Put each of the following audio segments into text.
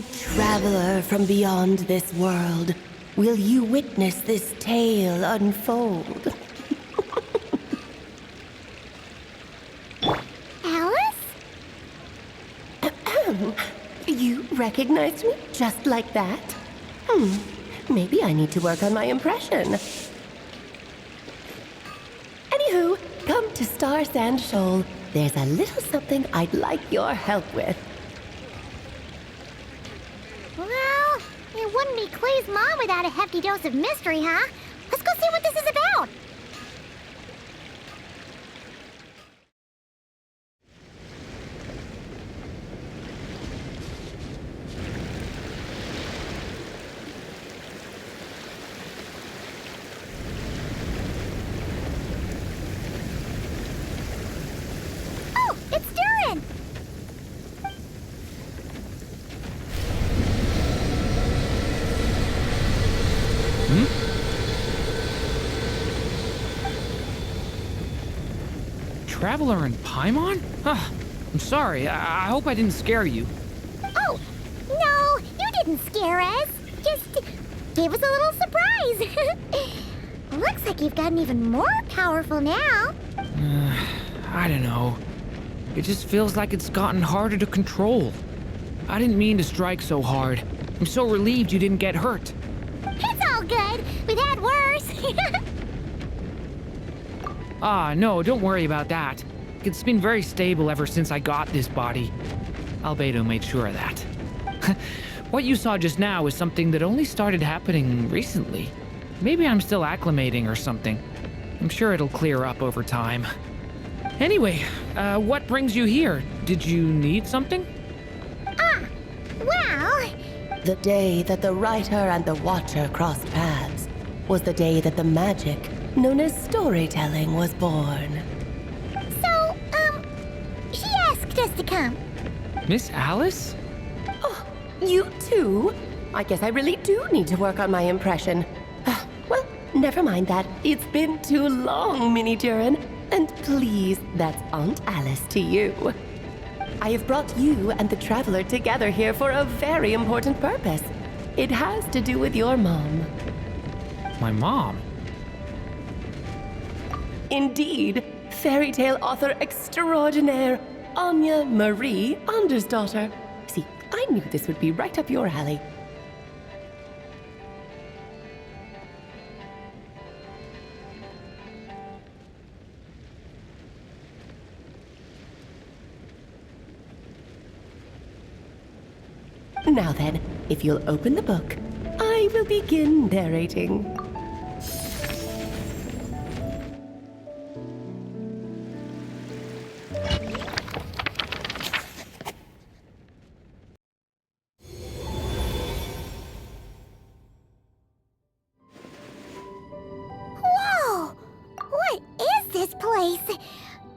O traveler from beyond this world, will you witness this tale unfold? Alice? You recognized me just like that? Maybe I need to work on my impression. Anywho, come to Star Sand Shoal. There's a little something I'd like your help with. Well, it wouldn't be Clay's mom without a hefty dose of mystery, huh? Let's go see what this is about. Oh, it's Durin! Traveler in Paimon? I'm sorry. I hope I didn't scare you. Oh, no, you didn't scare us. Just gave us a little surprise. Looks like you've gotten even more powerful now. I don't know. It just feels like it's gotten harder to control. I didn't mean to strike so hard. I'm so relieved you didn't get hurt. It's all good. We've had worse. No, don't worry about that. It's been very stable ever since I got this body. Albedo made sure of that. What you saw just now is something that only started happening recently. Maybe I'm still acclimating or something. I'm sure it'll clear up over time. Anyway, what brings you here? Did you need something? Well, The day that the writer and the watcher crossed paths was the day that the magic known as storytelling was born. so, she asked us to come. Miss Alice? Oh, you too? I guess I really do need to work on my impression. Well, never mind that. It's been too long, Mini Durin. And please, that's Aunt Alice to you. I have brought you and the traveler together here for a very important purpose. It has to do with your mom. My mom? Indeed, fairy tale author extraordinaire, Anya Marie Andersdottir. See, I knew this would be right up your alley. Now then, if you'll open the book, I will begin narrating. Whoa! What is this place? It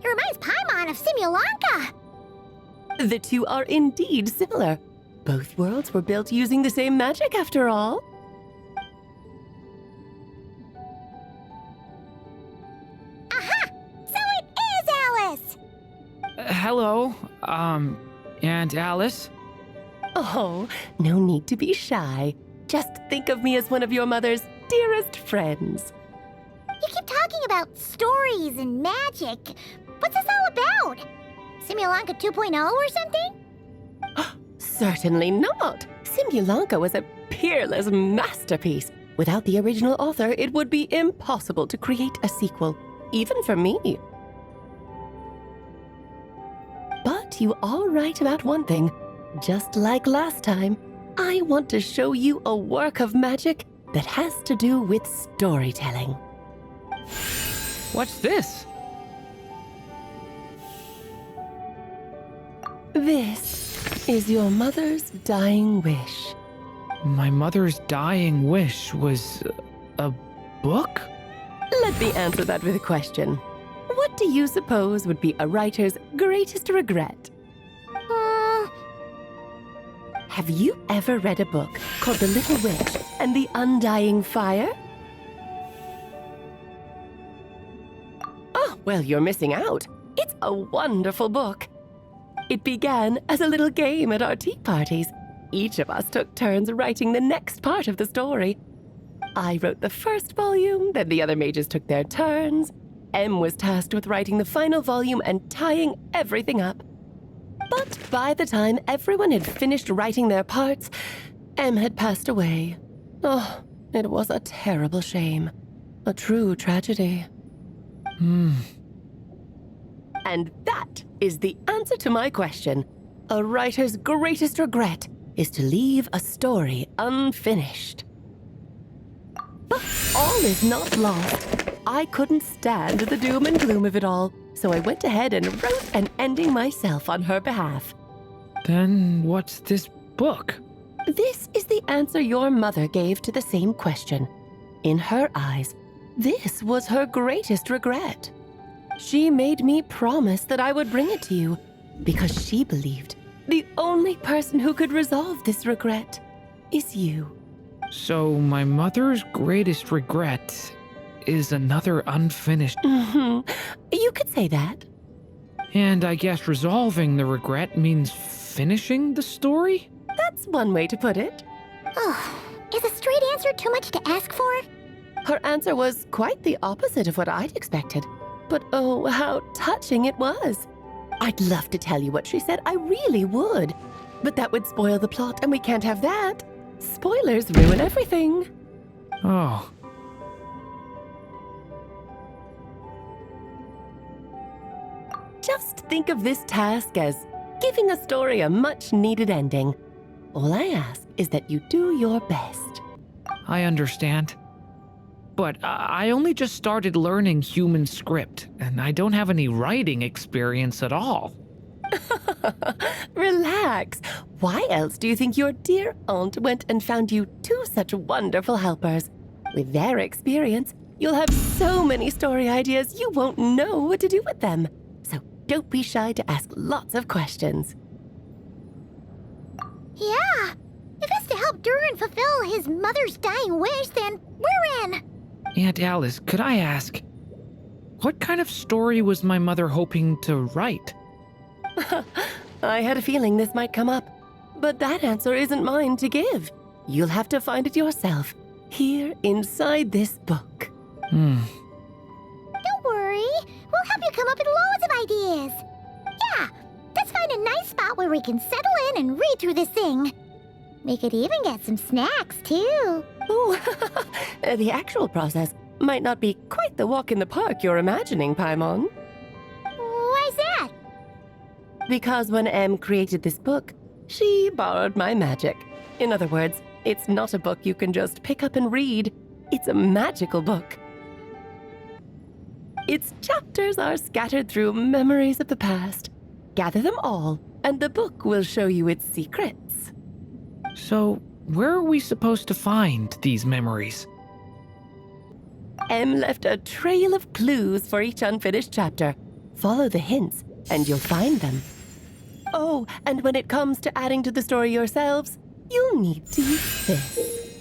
reminds Paimon of Simulanka. The two are indeed similar. Both worlds were built using the same magic, after all. Aha! So it is Alice! Hello, Aunt Alice? Oh, no need to be shy. Just think of me as one of your mother's dearest friends. You keep talking about stories and magic. What's this all about? Simulanka 2.0 or something? Certainly not. Simulanka was a peerless masterpiece. Without the original author, it would be impossible to create a sequel, even for me. But you are right about one thing. Just like last time, I want to show you a work of magic that has to do with storytelling. What's this? This is your mother's dying wish. My mother's dying wish was a book? Let me answer that with a question. What do you suppose would be a writer's greatest regret? Have you ever read a book called The Little Witch and the Undying Fire? Oh, well, you're missing out. It's a wonderful book. It began as a little game at our tea parties, each of us took turns writing the next part of the story. I wrote the first volume, then the other mages took their turns. Em was tasked with writing the final volume and tying everything up. But by the time everyone had finished writing their parts, Em had passed away. Oh, it was a terrible shame. A true tragedy. And that is the answer to my question. A writer's greatest regret is to leave a story unfinished. But all is not lost. I couldn't stand the doom and gloom of it all, so I went ahead and wrote an ending myself on her behalf. Then what's this book? This is the answer your mother gave to the same question. In her eyes, this was her greatest regret. She made me promise that I would bring it to you because she believed the only person who could resolve this regret is you. So my mother's greatest regret is another unfinished... You could say that. And I guess resolving the regret means finishing the story? That's one way to put it. Oh, is a straight answer too much to ask for? Her answer was quite the opposite of what I'd expected. But oh, how touching it was. I'd love to tell you what she said, I really would. But that would spoil the plot, and we can't have that. Spoilers ruin everything. Oh. Just think of this task as giving a story a much-needed ending. All I ask is that you do your best. I understand. But I only just started learning human script, and I don't have any writing experience at all. Relax. Why else do you think your dear aunt went and found you two such wonderful helpers? With their experience, you'll have so many story ideas you won't know what to do with them. So don't be shy to ask lots of questions. Yeah. If it's to help Durin fulfill his mother's dying wish, then we're in. Aunt Alice, could I ask, what kind of story was my mother hoping to write? I had a feeling this might come up, but that answer isn't mine to give. You'll have to find it yourself, here inside this book. Don't worry. We'll help you come up with loads of ideas. Yeah, let's find a nice spot where we can settle in and read through this thing. We could even get some snacks, too. Oh, the actual process might not be quite the walk in the park you're imagining, Paimon. Why's that? Because when Em created this book, she borrowed my magic. In other words, it's not a book you can just pick up and read. It's a magical book. Its chapters are scattered through memories of the past. Gather them all, and the book will show you its secrets. So, where are we supposed to find these memories? Em left a trail of clues for each unfinished chapter. Follow the hints, and you'll find them. Oh, and when it comes to adding to the story yourselves, you'll need to use this.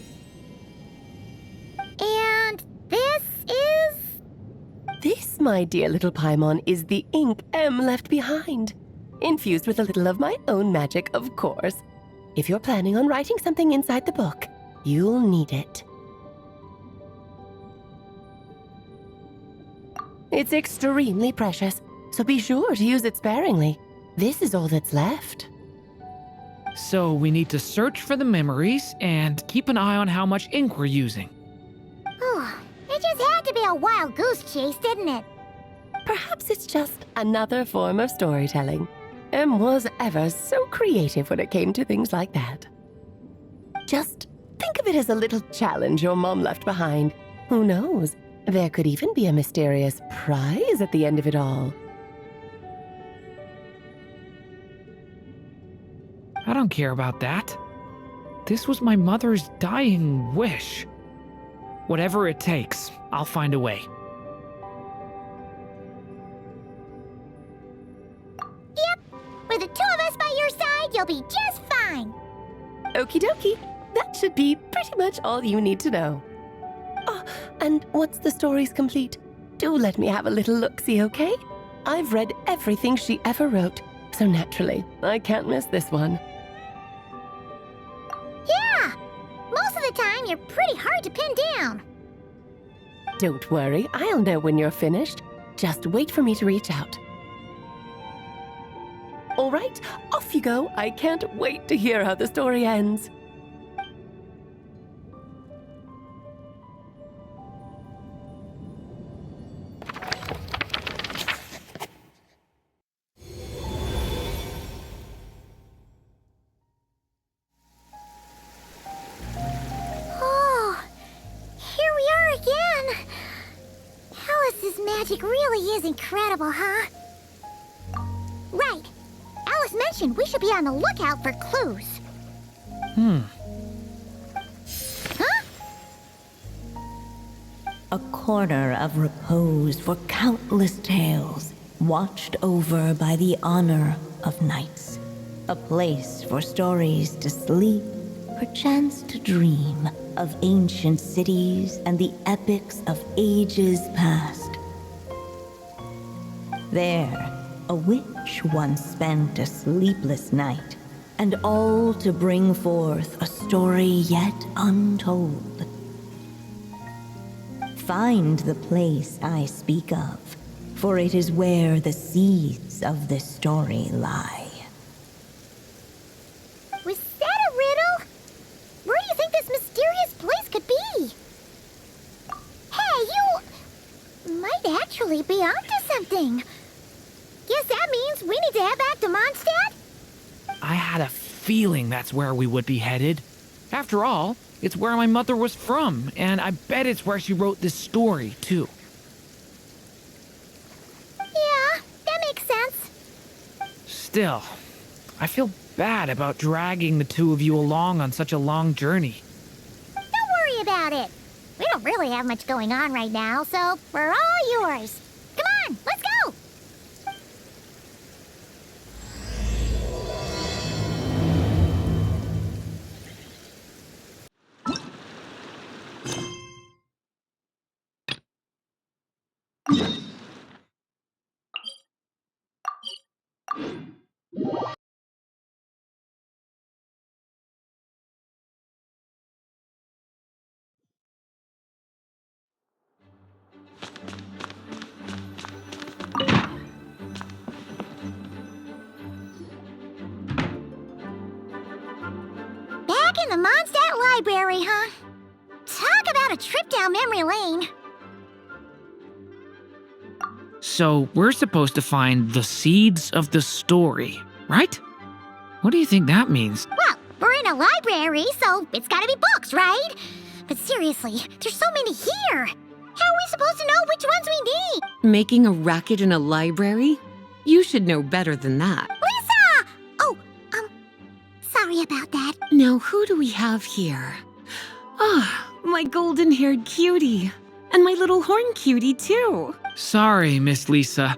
And this is... This, my dear little Paimon, is the ink Em left behind. Infused with a little of my own magic, of course. If you're planning on writing something inside the book, you'll need it. It's extremely precious, so be sure to use it sparingly. This is all that's left. So we need to search for the memories and keep an eye on how much ink we're using. Oh, it just had to be a wild goose chase, didn't it? Perhaps it's just another form of storytelling. Em was ever so creative when it came to things like that. Just think of it as a little challenge your mom left behind. Who knows? There could even be a mysterious prize at the end of it all. I don't care about that. This was my mother's dying wish. Whatever it takes, I'll find a way. With the two of us by your side, you'll be just fine. Okie dokie. That should be pretty much all you need to know. Oh, and once the story's complete, do let me have a little look-see, okay? I've read everything she ever wrote, so naturally, I can't miss this one. time you're pretty hard to pin down. Don't worry, I'll know when you're finished. Just wait for me to reach out. All right, off you go. I can't wait to hear how the story ends. Oh, here we are again. Alice's magic really is incredible, huh? Right. Alice mentioned we should be on the lookout for clues. Huh? A corner of repose for countless tales, watched over by the honor of knights. A place for stories to sleep, perchance to dream of ancient cities and the epics of ages past. There, a witch once spent a sleepless night, and all to bring forth a story yet untold. Find the place I speak of, for it is where the seeds of this story lie. Was that a riddle? Where do you think this mysterious place could be? Hey, you might actually be onto something. Guess that means we need to head back to Mondstadt? I had a feeling that's where we would be headed. After all, it's where my mother was from, and I bet it's where she wrote this story, too. Yeah, that makes sense. Still, I feel bad about dragging the two of you along on such a long journey. Don't worry about it. We don't really have much going on right now, so we're all yours. Come on, let's go! Back in the Mondstadt Library, huh? Talk about a trip down memory lane. So, we're supposed to find the seeds of the story, right? What do you think that means? Well, we're in a library, so it's gotta be books, right? But seriously, there's so many here. How are we supposed to know which ones we need? Making a racket in a library? You should know better than that. Lisa! Oh, sorry about that. Now, who do we have here? Ah, my golden-haired cutie. And my little horn cutie, too. Sorry, Miss Lisa.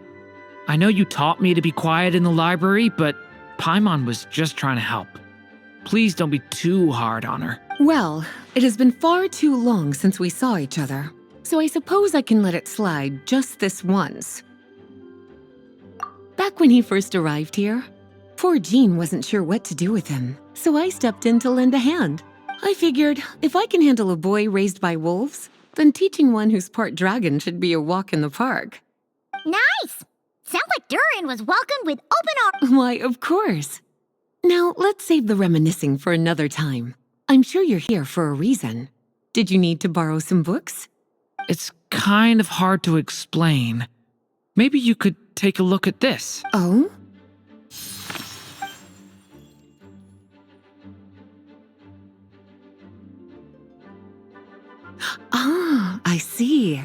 I know you taught me to be quiet in the library, but Paimon was just trying to help. Please don't be too hard on her. Well, it has been far too long since we saw each other, so I suppose I can let it slide just this once. Back when he first arrived here, poor Jean wasn't sure what to do with him, so I stepped in to lend a hand. I figured if I can handle a boy raised by wolves, then teaching one who's part dragon should be a walk in the park. Nice! Sounds like Durin was welcomed with open arms. Why, of course. Now, let's save the reminiscing for another time. I'm sure you're here for a reason. Did you need to borrow some books? It's kind of hard to explain. Maybe you could take a look at this. Oh? Ah, I see.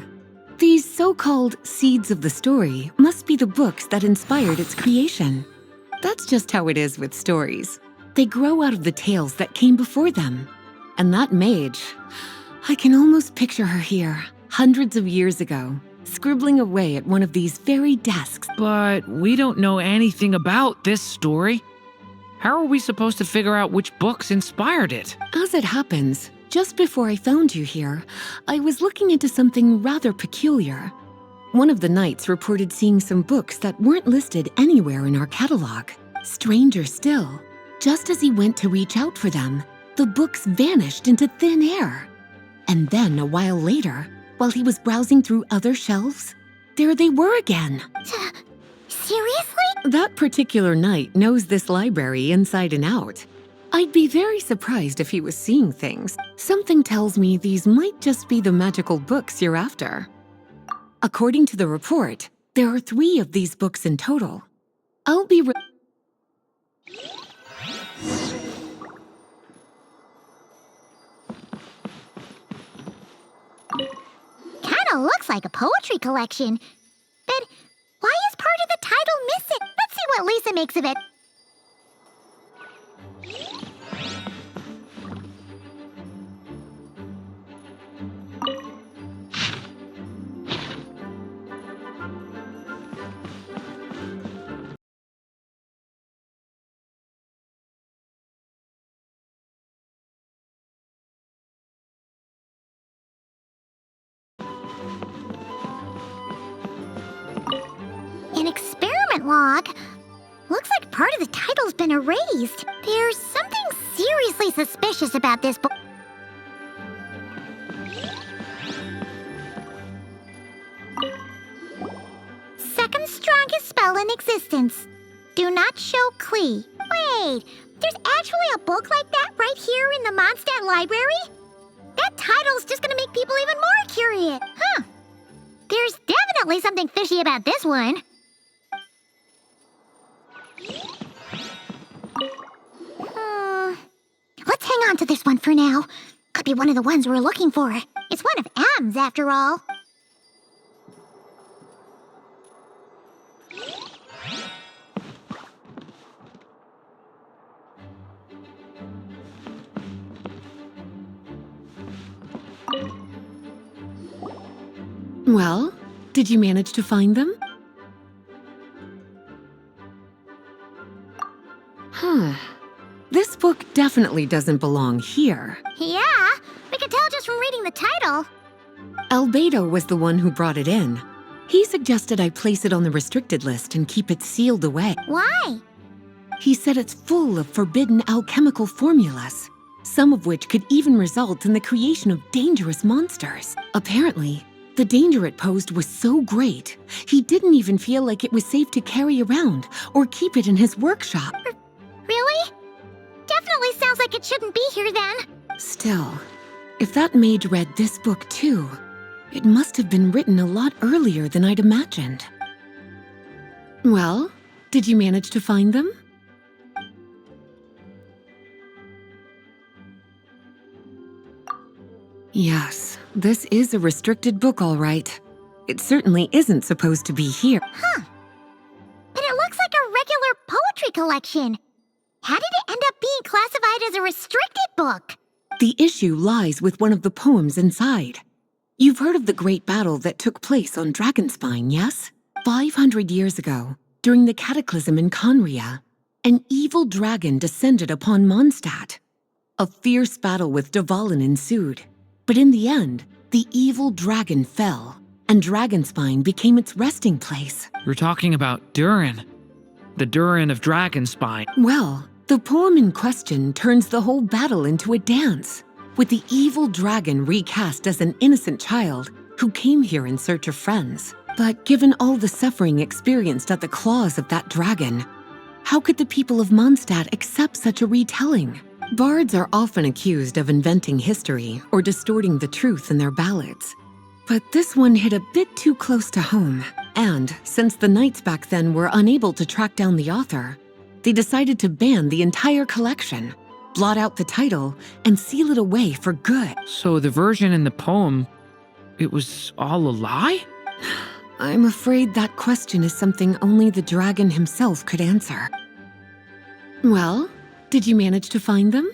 These so-called seeds of the story must be the books that inspired its creation. That's just how it is with stories. They grow out of the tales that came before them. And that mage, I can almost picture her here, hundreds of years ago, scribbling away at one of these very desks. But we don't know anything about this story. How are we supposed to figure out which books inspired it? As it happens, just before I found you here, I was looking into something rather peculiar. One of the knights reported seeing some books that weren't listed anywhere in our catalog. Stranger still, just as he went to reach out for them, the books vanished into thin air. And then, a while later, while he was browsing through other shelves, there they were again. Seriously? That particular knight knows this library inside and out. I'd be very surprised if he was seeing things. Something tells me these might just be the magical books you're after. According to the report, there are 3 of these books in total. I'll be Kinda looks like a poetry collection. But why is part of the title missing? Let's see what Lisa makes of it. An experiment log? Looks like part of the title's been erased. There's something seriously suspicious about this book. Second strongest spell in existence. Do not show Klee. Wait, there's actually a book like that right here in the Mondstadt library? That title's just gonna make people even more curious. Huh. There's definitely something fishy about this one. Let's hang on to this one for now. Could be one of the ones we're looking for. It's one of M's, after all. Well, did you manage to find them? This book definitely doesn't belong here. Yeah, we can tell just from reading the title. Albedo was the one who brought it in. He suggested I place it on the restricted list and keep it sealed away. Why? He said it's full of forbidden alchemical formulas, some of which could even result in the creation of dangerous monsters. Apparently, the danger it posed was so great, he didn't even feel like it was safe to carry around or keep it in his workshop. Really? Definitely sounds like it shouldn't be here then. Still, if that mage read this book too, it must have been written a lot earlier than I'd imagined. Well, did you manage to find them? Yes, this is a restricted book, all right. It certainly isn't supposed to be here. Huh. But it looks like a regular poetry collection. How did it end up being classified as a restricted book? The issue lies with one of the poems inside. You've heard of the great battle that took place on Dragonspine, yes? 500 years ago, during the cataclysm in Conria, an evil dragon descended upon Mondstadt. A fierce battle with Dvalin ensued, but in the end, the evil dragon fell, and Dragonspine became its resting place. You're talking about Durin. The Durin of Dragonspine. Well, the poem in question turns the whole battle into a dance, with the evil dragon recast as an innocent child who came here in search of friends. But given all the suffering experienced at the claws of that dragon, how could the people of Mondstadt accept such a retelling? Bards are often accused of inventing history or distorting the truth in their ballads. But this one hit a bit too close to home. And since the knights back then were unable to track down the author, they decided to ban the entire collection, blot out the title, and seal it away for good. So the version in the poem, it was all a lie? I'm afraid that question is something only the dragon himself could answer. Well, did you manage to find them?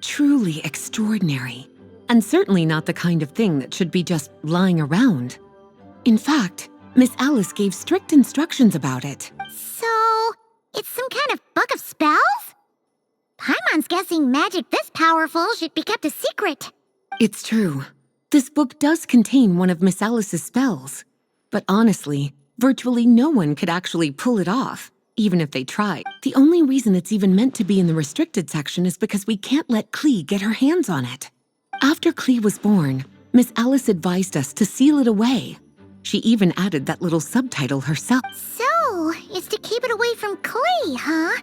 Truly extraordinary, and certainly not the kind of thing that should be just lying around. In fact, Miss Alice gave strict instructions about it. So, it's some kind of book of spells? Paimon's guessing magic this powerful should be kept a secret. It's true. This book does contain one of Miss Alice's spells. But honestly, virtually no one could actually pull it off. Even if they try, the only reason it's even meant to be in the restricted section is because we can't let Clee get her hands on it. After Clee was born, Miss Alice advised us to seal it away. She even added that little subtitle herself. So, it's to keep it away from Clay, huh?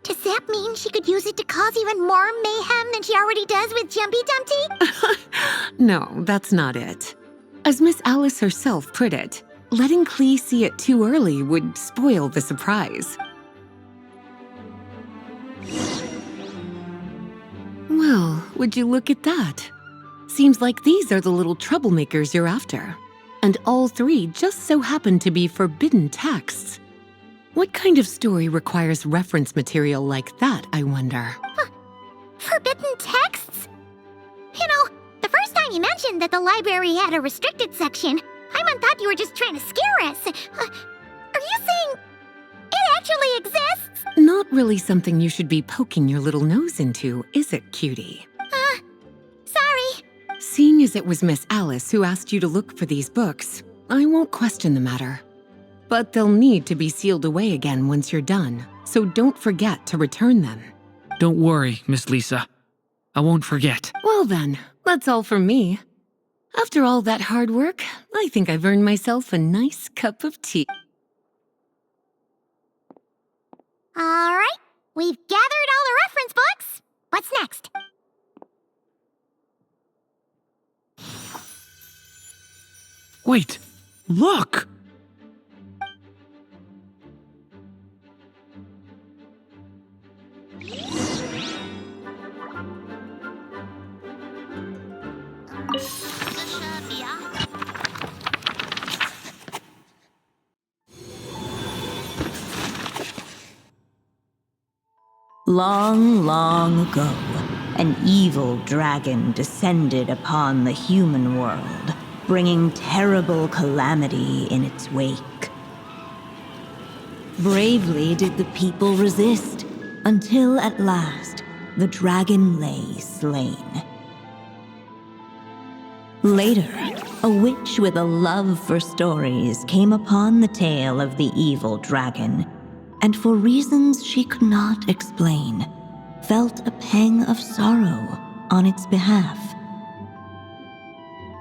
Does that mean she could use it to cause even more mayhem than she already does with Jumpy Dumpty? No, that's not it. As Miss Alice herself put it, letting Clee see it too early would spoil the surprise. Well, would you look at that? Seems like these are the little troublemakers you're after. And all three just so happen to be forbidden texts. What kind of story requires reference material like that, I wonder? Forbidden texts? You know, the first time you mentioned that the library had a restricted section, I thought you were just trying to scare us. Are you saying it actually exists? Not really something you should be poking your little nose into, is it, cutie? Sorry. Seeing as it was Miss Alice who asked you to look for these books, I won't question the matter. But they'll need to be sealed away again once you're done, so don't forget to return them. Don't worry, Miss Lisa. I won't forget. Well then, that's all from me. After all that hard work, I think I've earned myself a nice cup of tea. All right, we've gathered all the reference books. What's next? Wait, look! Long, long ago, an evil dragon descended upon the human world, bringing terrible calamity in its wake. Bravely did the people resist, until at last the dragon lay slain. Later, a witch with a love for stories came upon the tale of the evil dragon, and for reasons she could not explain, felt a pang of sorrow on its behalf.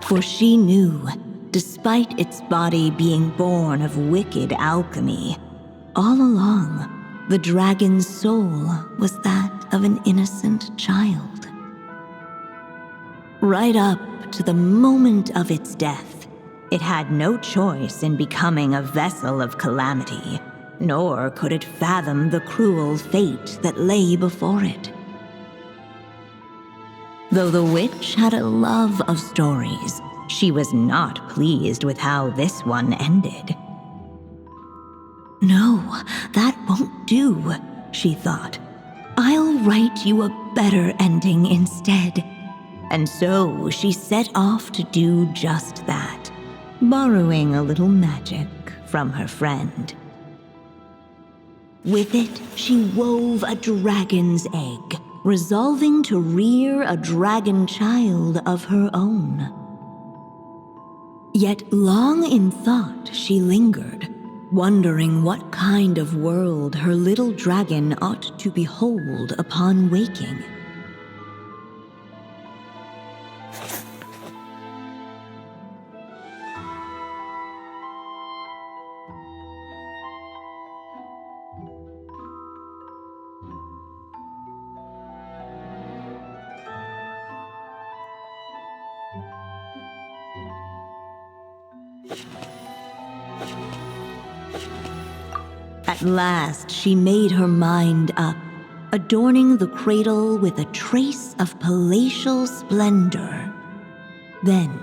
For she knew, despite its body being born of wicked alchemy, all along, the dragon's soul was that of an innocent child. Right up to the moment of its death, it had no choice in becoming a vessel of calamity, nor could it fathom the cruel fate that lay before it. Though the witch had a love of stories, she was not pleased with how this one ended. No, that won't do, she thought. I'll write you a better ending instead. And so she set off to do just that, borrowing a little magic from her friend. With it, she wove a dragon's egg, resolving to rear a dragon child of her own. Yet long in thought she lingered, wondering what kind of world her little dragon ought to behold upon waking. At last, she made her mind up, adorning the cradle with a trace of palatial splendor. Then,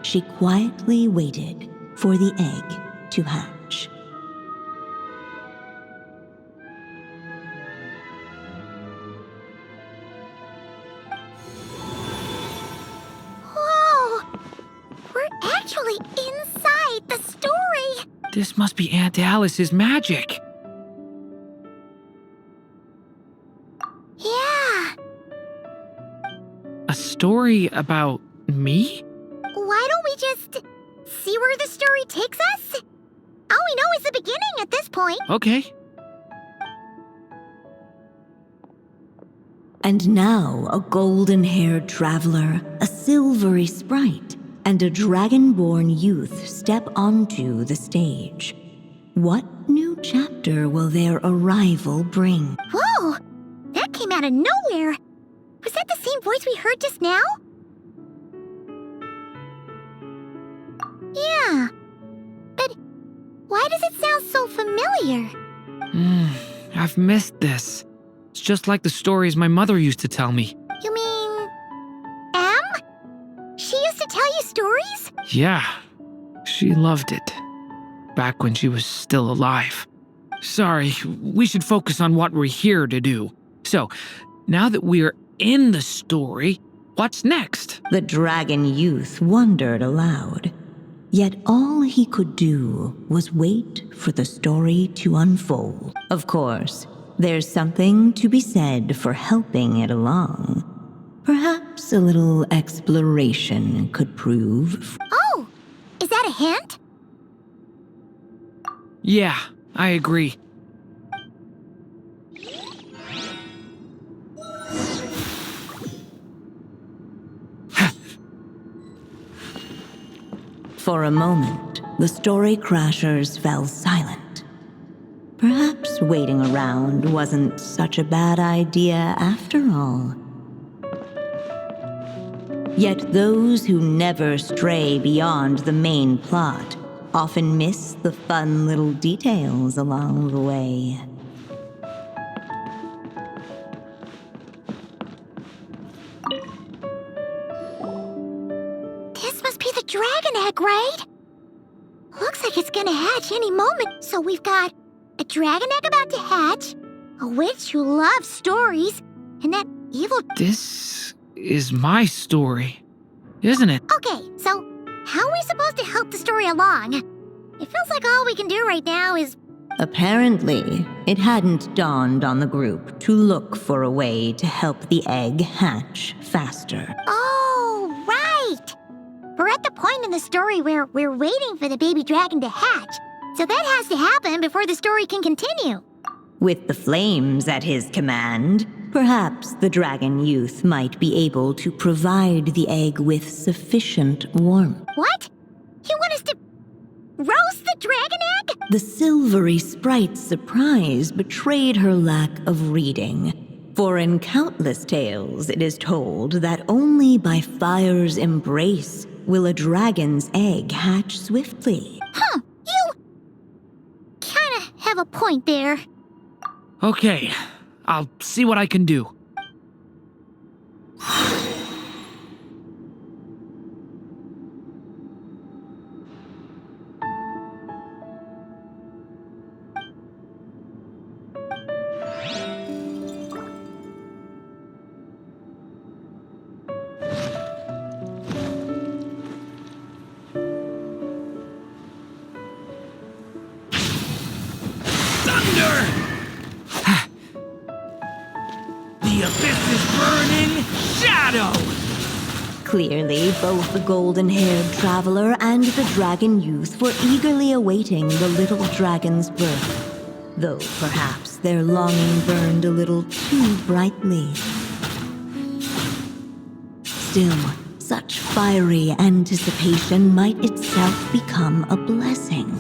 she quietly waited for the egg to hatch. Whoa! We're actually inside the story! This must be Aunt Alice's magic. Yeah! A story about me? Why don't we just see where the story takes us? All we know is the beginning at this point. Okay. And now a golden-haired traveler, a silvery sprite, and a dragonborn youth step onto the stage. What new chapter will their arrival bring? Whoa! That came out of nowhere! Was that the same voice we heard just now? Yeah. But why does it sound so familiar? I've missed this. It's just like the stories my mother used to tell me. You mean... Em? She used to tell you stories? Yeah, she loved it. Back when she was still alive. Sorry, we should focus on what we're here to do. So, now that we're in the story, what's next? The dragon youth wondered aloud. Yet all he could do was wait for the story to unfold. Of course, there's something to be said for helping it along. Perhaps a little exploration could prove. Oh! Is that a hint? Yeah, I agree. For a moment, the story crashers fell silent. Perhaps waiting around wasn't such a bad idea after all. Yet those who never stray beyond the main plot often miss the fun little details along the way. This must be the dragon egg, right? Looks like it's gonna hatch any moment. So we've got a dragon egg about to hatch, a witch who loves stories, and that evil... This is my story, isn't it? Okay, so how are we supposed to help the story along? It feels like all we can do right now is... Apparently, it hadn't dawned on the group to look for a way to help the egg hatch faster. Oh, right! We're at the point in the story where we're waiting for the baby dragon to hatch. So that has to happen before the story can continue. With the flames at his command, perhaps the dragon youth might be able to provide the egg with sufficient warmth. What? You want us to roast the dragon egg? The silvery sprite's surprise betrayed her lack of reading. For in countless tales, it is told that only by fire's embrace will a dragon's egg hatch swiftly. Huh, you kinda have a point there. Okay, I'll see what I can do. The abyss is burning shadow! Clearly, both the golden-haired traveler and the dragon youth were eagerly awaiting the little dragon's birth, though perhaps their longing burned a little too brightly. Still, such fiery anticipation might itself become a blessing.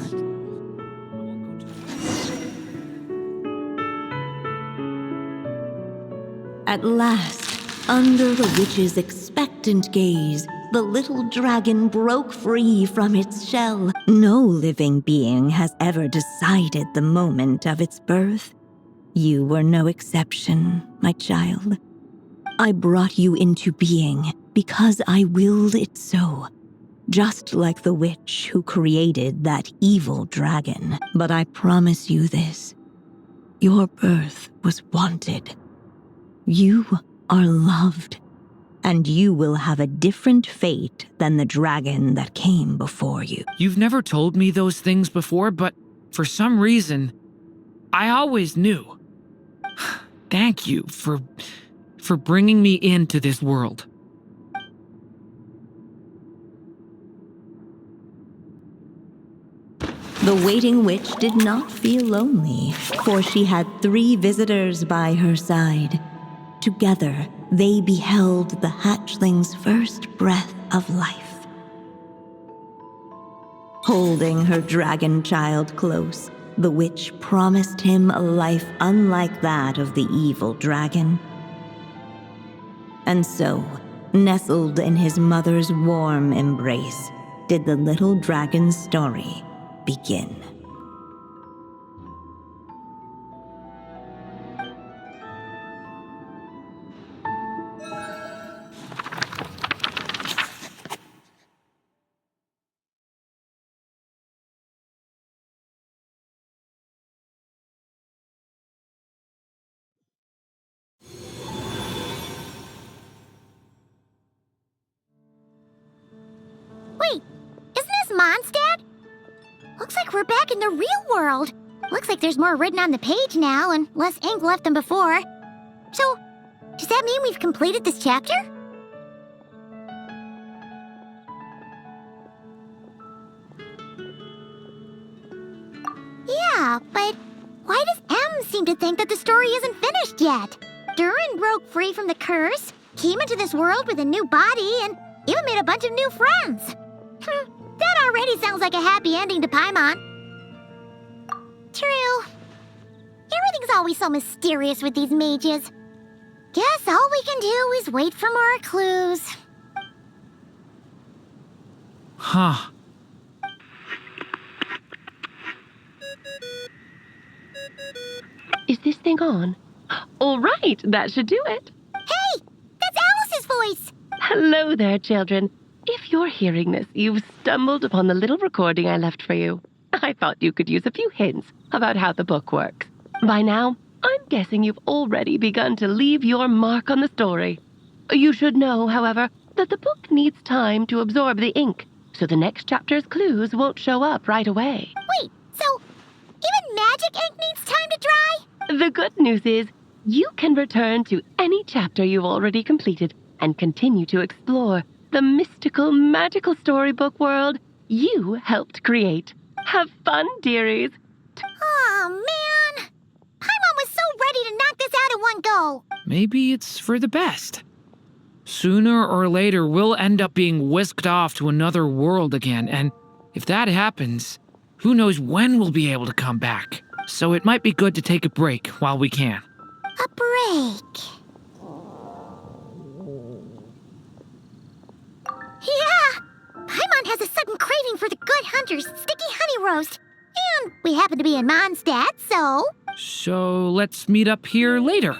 At last, under the witch's expectant gaze, the little dragon broke free from its shell. No living being has ever decided the moment of its birth. You were no exception, my child. I brought you into being because I willed it so, just like the witch who created that evil dragon. But I promise you this, your birth was wanted. You are loved, and you will have a different fate than the dragon that came before you. You've never told me those things before, but for some reason, I always knew. Thank you for bringing me into this world. The waiting witch did not feel lonely, for she had 3 visitors by her side. together they beheld the hatchling's first breath of life. Holding her dragon child close, the witch promised him a life unlike that of the evil dragon. And so, nestled in his mother's warm embrace, did the little dragon's story begin. Wait, isn't this Mondstadt? Looks like we're back in the real world. Looks like there's more written on the page now and less ink left than before. So, does that mean we've completed this chapter? Yeah, but why does M seem to think that the story isn't finished yet? Durin broke free from the curse, came into this world with a new body, and even made a bunch of new friends. That already sounds like a happy ending to Paimon. True. Everything's always so mysterious with these mages. Guess all we can do is wait for more clues. Huh. Is this thing on? All right, that should do it. Hey, that's Alice's voice. Hello there, children. If you're hearing this, you've stumbled upon the little recording I left for you. I thought you could use a few hints about how the book works. By now, I'm guessing you've already begun to leave your mark on the story. You should know, however, that the book needs time to absorb the ink, so the next chapter's clues won't show up right away. Wait, so even magic ink needs time to dry? The good news is, you can return to any chapter you've already completed and continue to explore the mystical, magical storybook world you helped create. Have fun, dearies. Oh, man. Paimon was so ready to knock this out in one go. Maybe it's for the best. Sooner or later, we'll end up being whisked off to another world again, and if that happens, who knows when we'll be able to come back. So it might be good to take a break while we can. A break. Yeah! Paimon has a sudden craving for the good hunter's sticky honey roast. And we happen to be in Mondstadt, so... So let's meet up here later.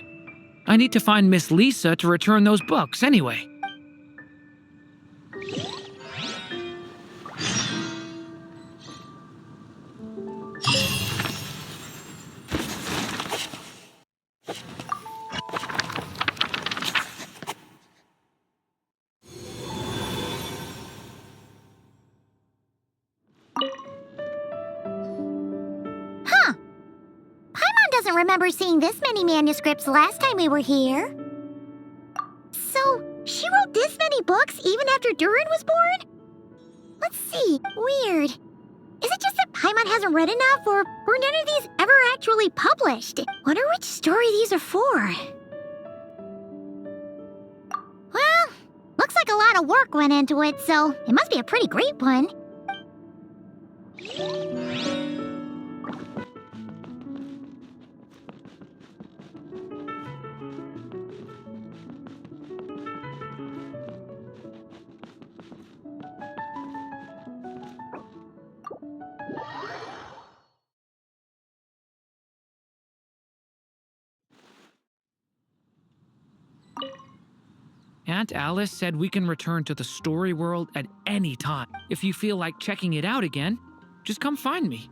I need to find Miss Lisa to return those books anyway. Huh. Paimon doesn't remember seeing this many manuscripts last time we were here. So, she wrote this many books even after Durin was born? Let's see. Weird. Is it just that Paimon hasn't read enough, or were none of these ever actually published? Wonder which story these are for. Well, looks like a lot of work went into it, so it must be a pretty great one. Aunt Alice said we can return to the story world at any time. If you feel like checking it out again, just come find me.